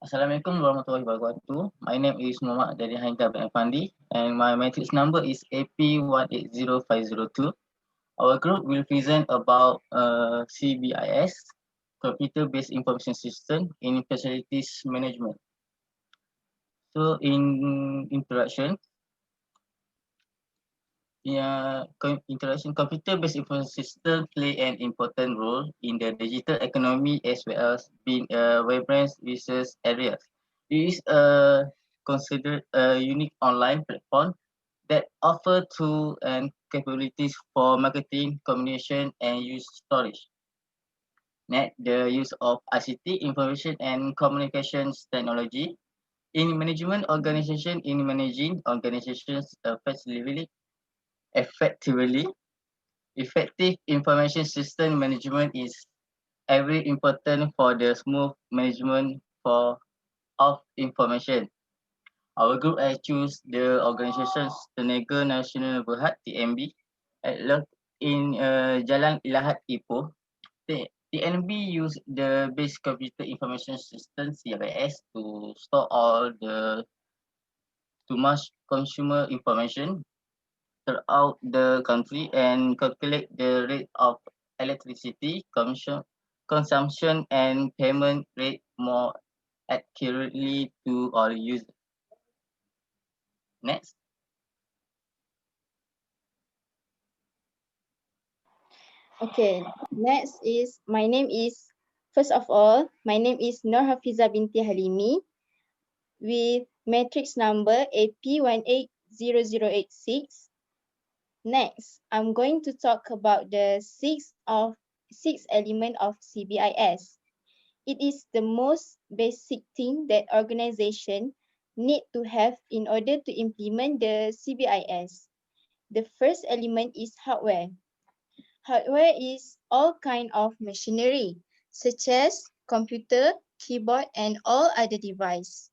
Assalamualaikum warahmatullahi wabarakatuh. My name is Muhammad dari Haikal bin Apandi and my matrix number is AP180502. Our group will present about CBIS, Computer-Based Information System in Facilities Management. So in introduction, computer-based information system play an important role in the digital economy as well as being a vibrant research area. It is considered a unique online platform that offer tools and capabilities for marketing, communication, and user storage. The use of ICT, information and communications technology in management organization in managing organizations effectively. Effective information system management is very important for the smooth management of information. Our group has choose the organization Tenaga Nasional Berhad (TNB) in Jalan Ilahat Ipoh. TNB use the base computer information system (CBIS) to store all the too much consumer information throughout the country and calculate the rate of electricity consumption and payment rate more accurately to all users. Next. Okay, next is, first of all, my name is Nur Hafizah binti Halimi with matrix number AP180086. Next, I'm going to talk about the six element of CBIS. It is the most basic thing that organization need to have in order to implement the CBIS. The first element is hardware. Hardware is all kind of machinery, such as computer, keyboard, and all other device.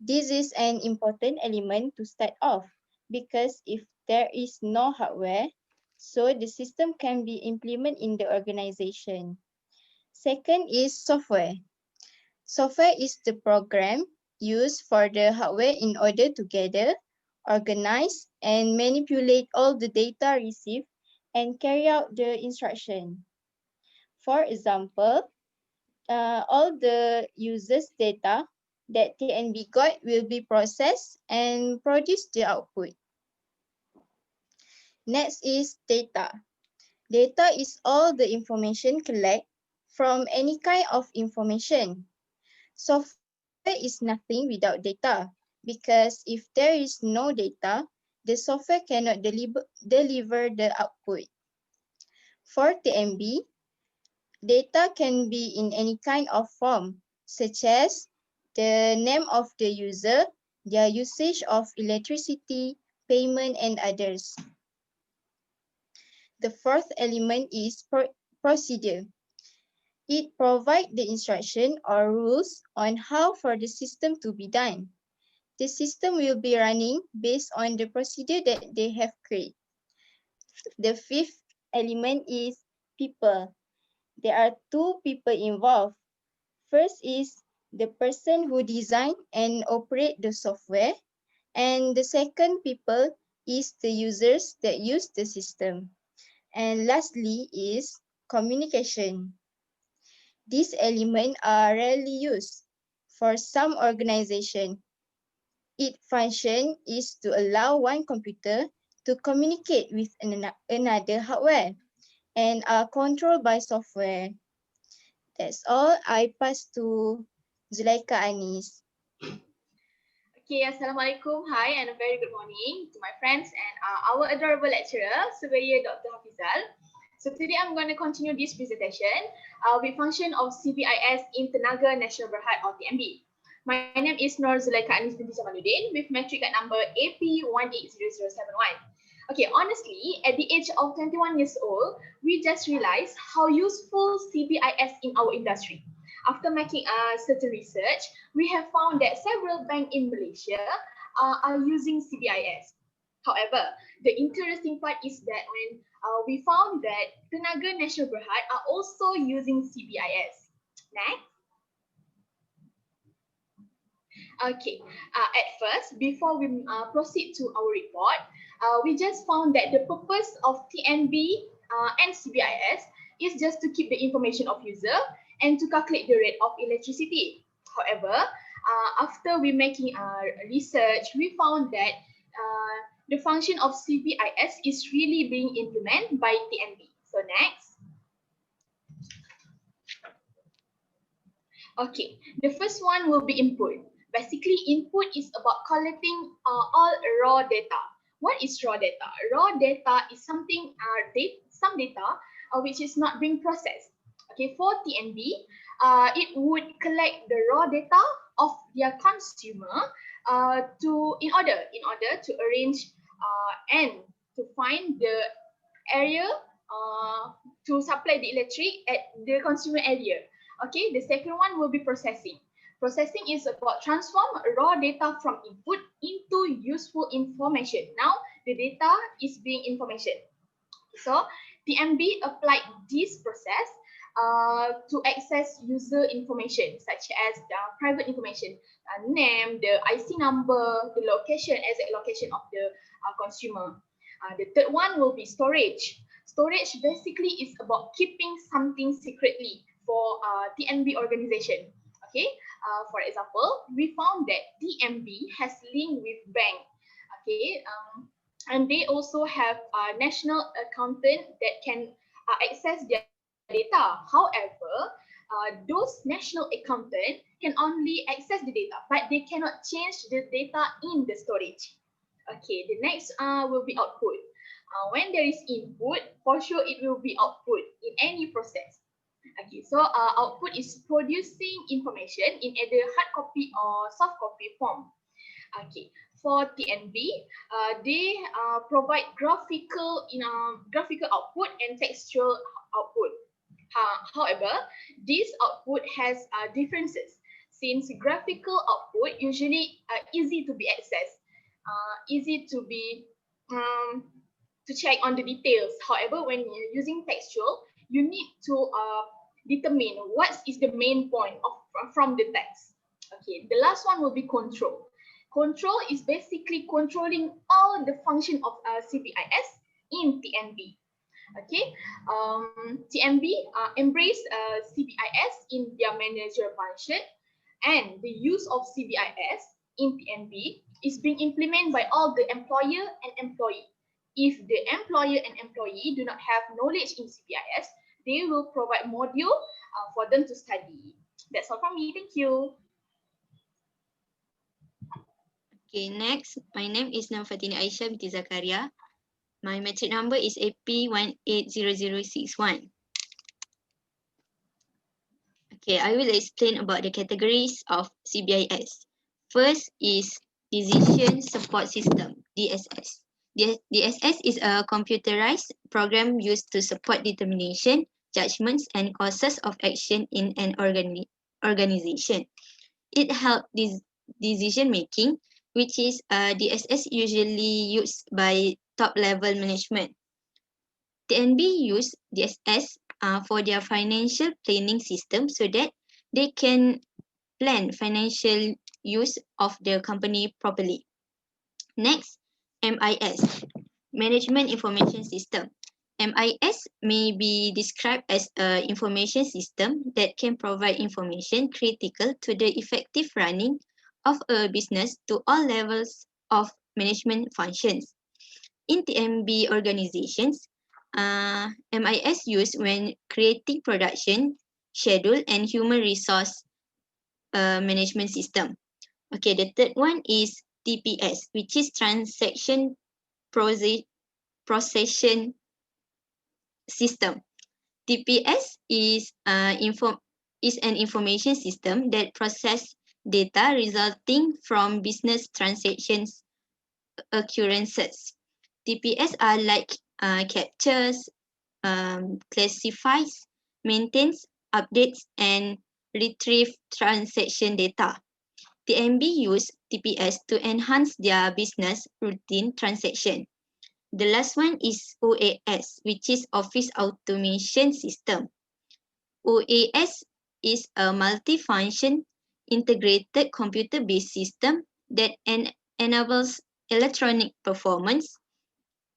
This is an important element to start off because if there is no hardware, so the system can be implemented in the organization. Second is software. Software is the program used for the hardware in order to gather, organize, and manipulate all the data received and carry out the instruction. For example, all the users' data that TNB got will be processed and produce the output. Next is data. Data is all the information collected from any kind of information. Software is nothing without data because if there is no data, the software cannot deliver the output. For TNB, data can be in any kind of form, such as the name of the user, their usage of electricity, payment, and others. The fourth element is procedure. It provides the instruction or rules on how for the system to be done. The system will be running based on the procedure that they have created. The fifth element is people. There are two people involved. First is the person who design and operate the software, and the second people is the users that use the system. And lastly is communication. These elements are rarely used. For some organizations, its function is to allow one computer to communicate with another hardware and are controlled by software. That's all. I pass to Zulaika Anis. Okay, Assalamualaikum. Hi and a very good morning to my friends and our adorable lecturer, Surveyor Dr. Hafizah. So today I'm going to continue this presentation with function of CBIS in Tenaga Nasional Berhad or TNB. My name is Nur Zulaika Anis binti Jamaludin with matric at number AP180071. Okay, honestly, at the age of 21 years old, we just realized how useful CBIS in our industry. After making certain research, we have found that several banks in Malaysia are using CBIS. However, the interesting part is that when we found that Tenaga Nasional Berhad are also using CBIS. Next. Okay, at first, before we proceed to our report, we just found that the purpose of TNB and CBIS is just to keep the information of user and to calculate the rate of electricity. However, after we making research, we found that the function of CBIS is really being implemented by TNB. So next. Okay, the first one will be input. Basically, input is about collecting all raw data. What is raw data? Raw data is something, some data which is not being processed. Okay, for TNB, it would collect the raw data of their consumer in order to arrange and to find the area to supply the electric at the consumer area. Okay, the second one will be processing. Processing is about transform raw data from input into useful information. Now, the data is being information. So, TMB applied this process to access user information such as the private information, name, the IC number, the location, exact location of the consumer. The third one will be storage. Storage basically is about keeping something secretly for TNB organization. Okay, for example, we found that TNB has linked with bank. Okay, and they also have a national accountant that can access their data. However, those national accountant can only access the data, but they cannot change the data in the storage. Okay, the next will be output. When there is input, for sure it will be output in any process. Okay, so output is producing information in either hard copy or soft copy form. Okay, for TNB, they provide graphical output and textual output. However, this output has differences since graphical output usually easy to be accessed, easy to be to check on the details. However, when you're using textual, you need to determine what is the main point from the text. Okay, the last one will be control. Control is basically controlling all the function of CBIS in TNB. Okay, TNB embrace CBIS in their manager function, and the use of CBIS in TNB is being implemented by all the employer and employee. If the employer and employee do not have knowledge in CBIS, they will provide module for them to study. That's all from me. Thank you. Okay, next, my name is Nurfatini Aisyah binti Zakaria. My metric number is AP180061. Okay, I will explain about the categories of CBIS. First is Decision Support System, DSS. DSS is a computerized program used to support determination, judgments, and courses of action in an organization. It helps decision making, which is DSS usually used by top-level management. TNB use DSS for their financial planning system so that they can plan financial use of the company properly. Next, MIS, Management Information System. MIS may be described as an information system that can provide information critical to the effective running of a business to all levels of management functions. In TMB organizations, MIS used when creating production, schedule, and human resource management system. Okay, the third one is TPS, which is Transaction Processing System. TPS is an information system that processes data resulting from business transactions occurrences. TPS are like captures, classifies, maintains, updates, and retrieve transaction data. TNB use TPS to enhance their business routine transaction. The last one is OAS, which is Office Automation System. OAS is a multi-function integrated computer-based system that enables electronic performance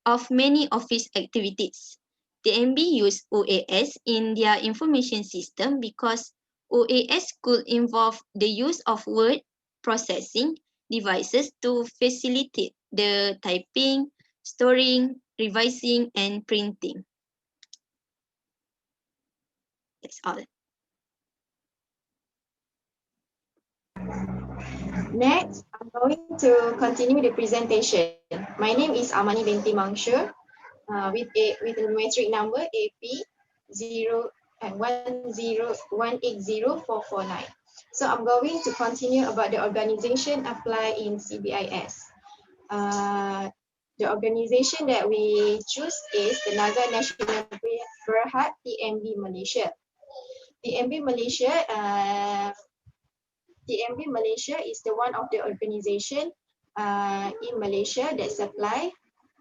of many office activities. TMB use OAS in their information system because OAS could involve the use of word processing devices to facilitate the typing, storing, revising, and printing. That's all. Next, I'm going to continue the presentation. My name is Amani binti Mangshor with a metric number AP 101804449. So I'm going to continue about the organization applied in CBIS. The organization that we choose is the Naga National Berhad TMB Malaysia. TMB Malaysia is the one of the organization in Malaysia that supply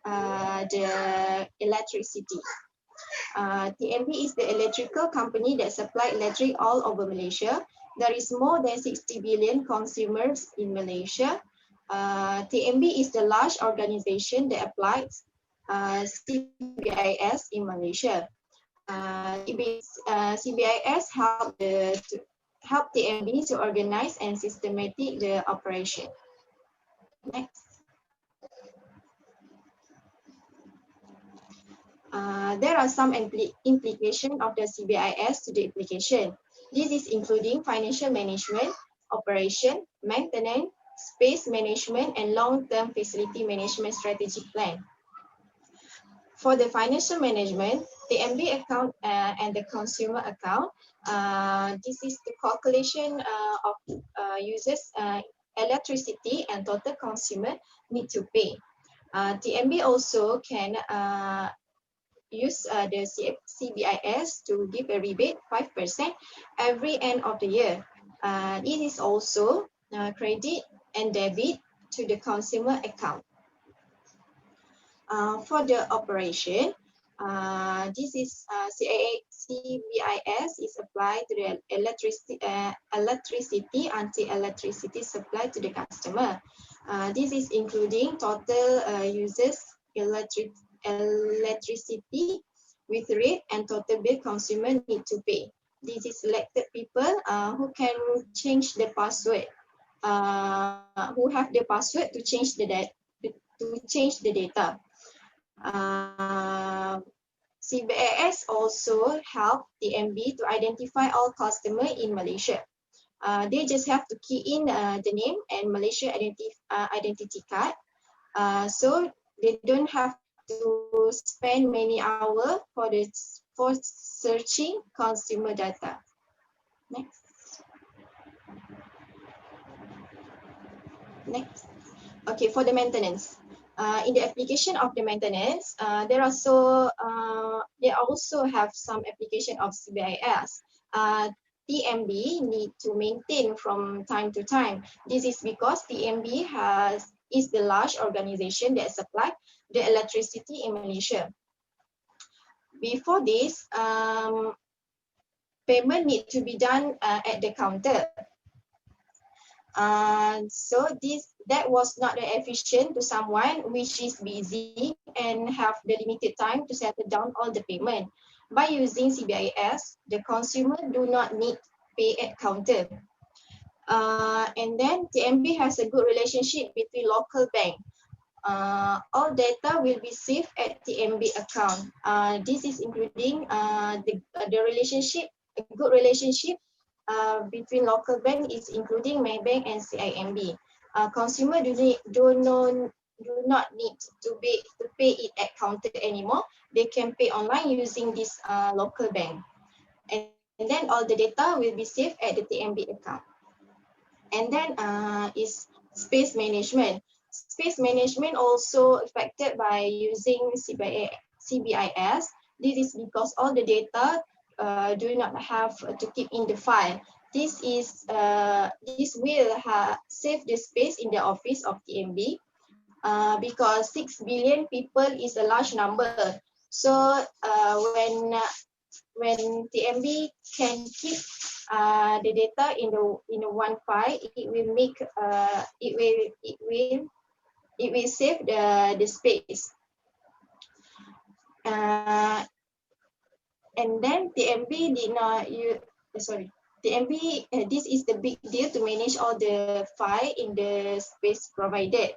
the electricity. TMB is the electrical company that supply electric all over Malaysia. There is more than 60 billion consumers in Malaysia. TMB is the large organization that applies CBIS in Malaysia. CBIS help TMB to organize and systematic the operation. Next. There are some implications of the CBIS to the application. This is including financial management, operation, maintenance, space management, and long-term facility management strategic plan. For the financial management, the MB account and the consumer account, this is the calculation of users electricity and total consumer need to pay. TMB also can use the CBIS to give a rebate 5% every end of the year. It is also credit and debit to the consumer account. For the operation, this is CBIS is applied to the electricity until electricity supply to the customer. This is including total users electricity with rate and total bill consumer need to pay. This is selected people who can change the password, who have the password to change the data. CBIS also help TMB to identify all customers in Malaysia. They just have to key in the name and Malaysia identity card. So they don't have to spend many hours for searching consumer data. Next. Next. Okay, for the maintenance. In the application of the maintenance, they also have some application of CBIS. TMB need to maintain from time to time. This is because TMB is the large organization that supply the electricity in Malaysia. Before this, payment need to be done at the counter. So that was not efficient to someone which is busy and have the limited time to settle down all the payment. By using CBIS, the consumer do not need pay at counter. And then TMB has a good relationship between local bank. All data will be saved at TMB account. This is including the relationship, a good relationship between local bank is including Maybank and CIMB. Consumer do not need to pay it at counter anymore. They can pay online using this local bank. And then all the data will be saved at the TMB account. And then is space management. Space management also affected by using CBIS. This is because all the data do not have to keep in the file. This will save the space in the office of TMB because 6 billion people is a large number. So when TMB can keep the data in the one file, it will make it will save the space. And then TMB did not use, sorry, TMB, this is the big deal to manage all the file in the space provided.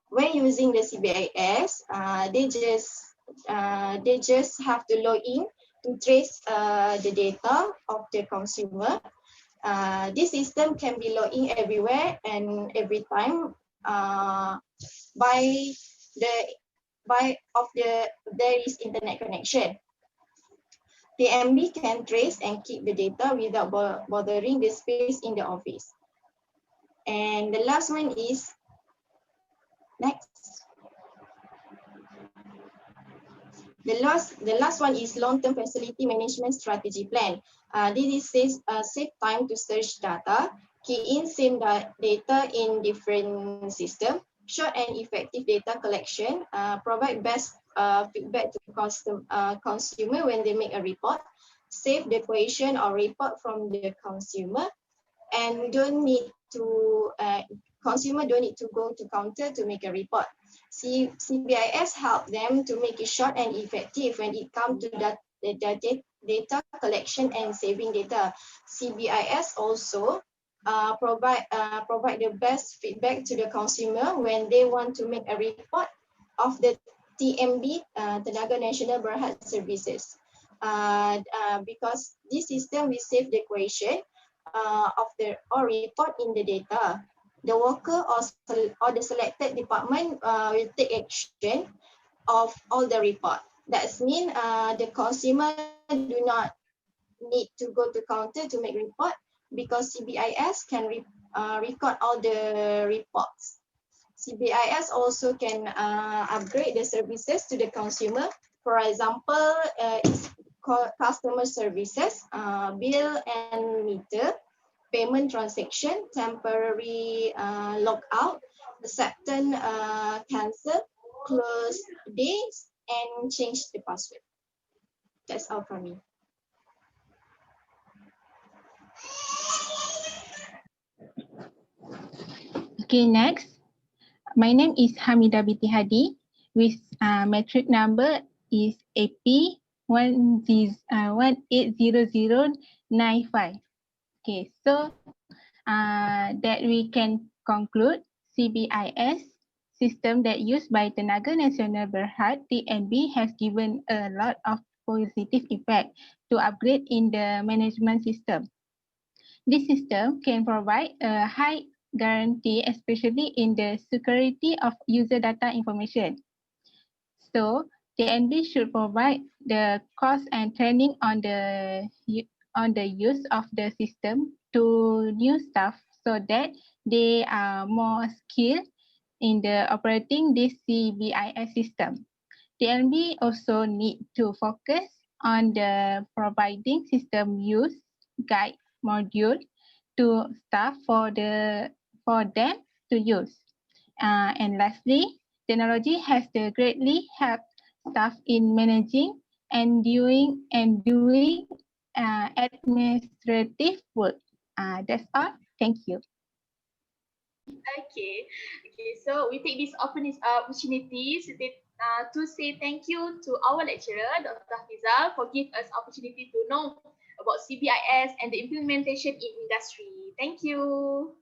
When using the CBIS, they just have to log in to trace the data of the consumer. This system can be logged in everywhere and every time there is internet connection. TMB can trace and keep the data without bothering the space in the office. And the last one is, next. The last one is long-term facility management strategy plan. This is save time to search data, key in same data in different system, short and effective data collection, provide best feedback to consumer when they make a report, save the question or report from the consumer, and don't need to consumer don't need to go to counter to make a report. CBIS help them to make it short and effective when it comes to data collection and saving data. CBIS also provide the best feedback to the consumer when they want to make a report of the TMB, Tenaga Nasional Berhad Services. Because this system will save the question of the or report in the data. The worker or the selected department will take action of all the report. That means the consumer do not need to go to counter to make report because CBIS can record all the reports. CBIS also can upgrade the services to the consumer. For example, it's customer services, bill and meter, payment transaction, temporary logout, acceptance, cancel, close days, and change the password. That's all from me. Okay, next. My name is Hamidah binti Hadi, with metric number is AP 180095. Okay, so that we can conclude CBIS system that used by Tenaga Nasional Berhad TNB has given a lot of positive effect to upgrade in the management system. This system can provide a high guarantee, especially in the security of user data information. So TNB should provide the course and training on the use of the system to new staff so that they are more skilled in the operating this CBIS system. TNB also need to focus on the providing system use guide module to staff for them to use. And lastly, technology has greatly helped staff in managing and doing administrative work. That's all. Thank you. Okay, so we take this opportunity to say thank you to our lecturer, Dr. Hafizah, for giving us opportunity to know about CBIS and the implementation in industry. Thank you.